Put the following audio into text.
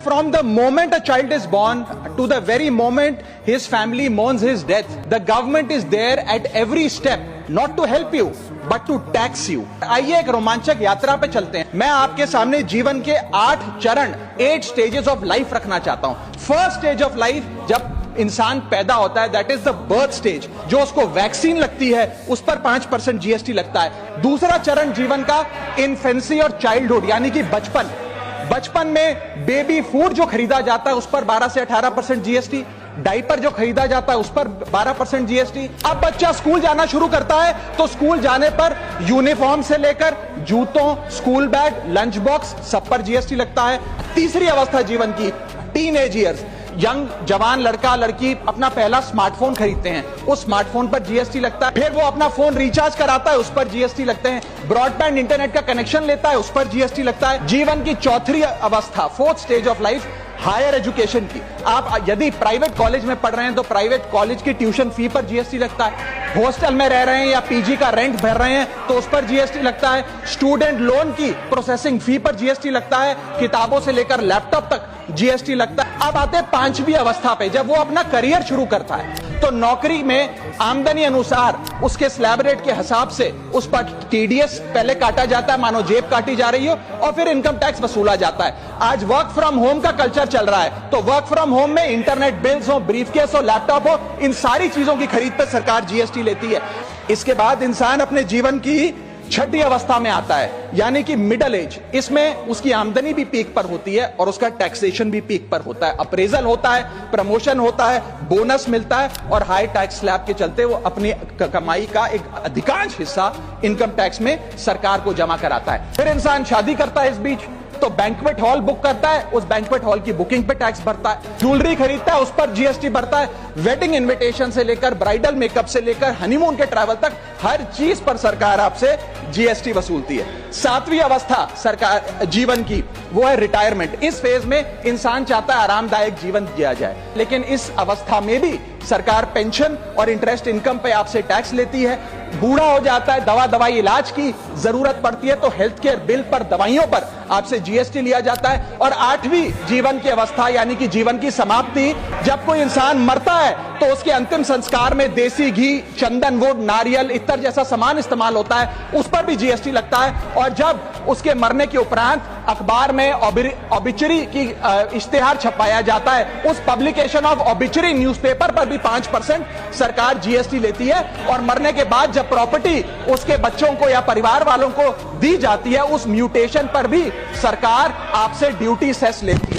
From the moment a child is born to the very moment his family mourns his death, the government is there at every step, not to help you, but to tax you. आइए एक रोमांचक यात्रा पे चलते हैं। मैं आपके सामने जीवन के 8 चरण 8 स्टेजेस ऑफ लाइफ रखना चाहता हूं। फर्स्ट स्टेज ऑफ लाइफ, जब इंसान पैदा होता है, that is the birth stage. जो उसको वैक्सीन लगती है उस पर 5% जीएसटी लगता है। दूसरा चरण जीवन का इन्फेंसी और चाइल्डहुड, यानी कि बचपन में बेबी फूड जो खरीदा जाता है उस पर 12 से 18% जीएसटी, डायपर जो खरीदा जाता है उस पर 12% जीएसटी। अब बच्चा स्कूल जाना शुरू करता है तो स्कूल जाने पर यूनिफॉर्म से लेकर जूतों, स्कूल बैग, लंच बॉक्स, सब पर जीएसटी लगता है। तीसरी अवस्था जीवन की, टीनेज ईयर्स, यंग जवान लड़का लड़की अपना पहला स्मार्टफोन खरीदते हैं, उस स्मार्टफोन पर जीएसटी लगता है। फिर वो अपना फोन रिचार्ज कराता है, उस पर जीएसटी लगते हैं। ब्रॉडबैंड इंटरनेट का कनेक्शन लेता है, उस पर जीएसटी लगता है। जीवन की चौथी अवस्था, fourth stage of life, higher education की। आप यदि प्राइवेट कॉलेज में पढ़ रहे हैं तो प्राइवेट कॉलेज की ट्यूशन फी पर जीएसटी लगता है। हॉस्टल में रह रहे हैं या पीजी का रेंट भर रहे हैं तो उस पर जीएसटी लगता है। स्टूडेंट लोन की प्रोसेसिंग फी पर जीएसटी लगता है। किताबों से लेकर लैपटॉप तक जीएसटी लगता है। अब आते हैं 5वीं अवस्था पे, जब वो अपना करियर शुरू करता है तो नौकरी में आमदनी अनुसार उसके स्लैब रेट के हिसाब से उस पर टीडीएस पहले काटा जाता है, मानो जेब काटी जा रही हो, और फिर इनकम टैक्स वसूला जाता है। आज वर्क फ्रॉम होम का कल्चर चल रहा है तो वर्क फ्रॉम होम में इंटरनेट बिल्स हो, ब्रीफकेस हो, लैपटॉप हो, इन सारी चीजों की खरीद पर सरकार जीएसटी लेती है। इसके बाद इंसान अपने जीवन की छठी अवस्था में आता है, यानी कि मिडिल एज। इसमें उसकी आमदनी भी पीक पर होती है और उसका टैक्सेशन भी पीक पर होता है। अप्रेजल होता है, प्रमोशन होता है, बोनस मिलता है और हाई टैक्स स्लैब के चलते वो अपनी कमाई का एक अधिकांश हिस्सा इनकम टैक्स में सरकार को जमा कराता है। फिर इंसान शादी करता है, इस बीच तो बैंक्वेट हॉल बुक करता है, उस बैंक्वेट हॉल की बुकिंग पे टैक्स भरता है। ज्वेलरी खरीदता है, उस पर जीएसटी भरता है। वेडिंग इनविटेशन से लेकर ब्राइडल मेकअप से लेकर हनीमून के ट्रैवल तक हर चीज पर सरकार आपसे जीएसटी वसूलती है। 7वीं अवस्था सरकार जीवन की, वो है रिटायरमेंट। इस फेज में इंसान चाहता है आरामदायक जीवन जिया जाए, लेकिन इस अवस्था में भी सरकार पेंशन और इंटरेस्ट इनकम पे आपसे टैक्स लेती है। बूढ़ा हो जाता है, दवाई इलाज की जरूरत पड़ती है तो हेल्थ केयर बिल पर, दवाइयों पर आपसे जीएसटी लिया जाता है। और 8वीं जीवन की अवस्था, यानी कि जीवन की समाप्ति, जब कोई इंसान मरता है तो उसके अंतिम संस्कार में देसी घी, चंदन वुड, नारियल, इत्तर जैसा सामान इस्तेमाल होता है, उस पर भी जीएसटी लगता है। और जब उसके मरने के उपरांत अखबार में ऑबिचरी की इश्तेहार छपाया जाता है, उस पब्लिकेशन ऑफ ऑबिचरी न्यूज़पेपर पर भी 5% सरकार जीएसटी लेती है। और मरने के बाद जब प्रॉपर्टी उसके बच्चों को या परिवार वालों को दी जाती है, उस म्यूटेशन पर भी सरकार आपसे ड्यूटी सेस लेती है।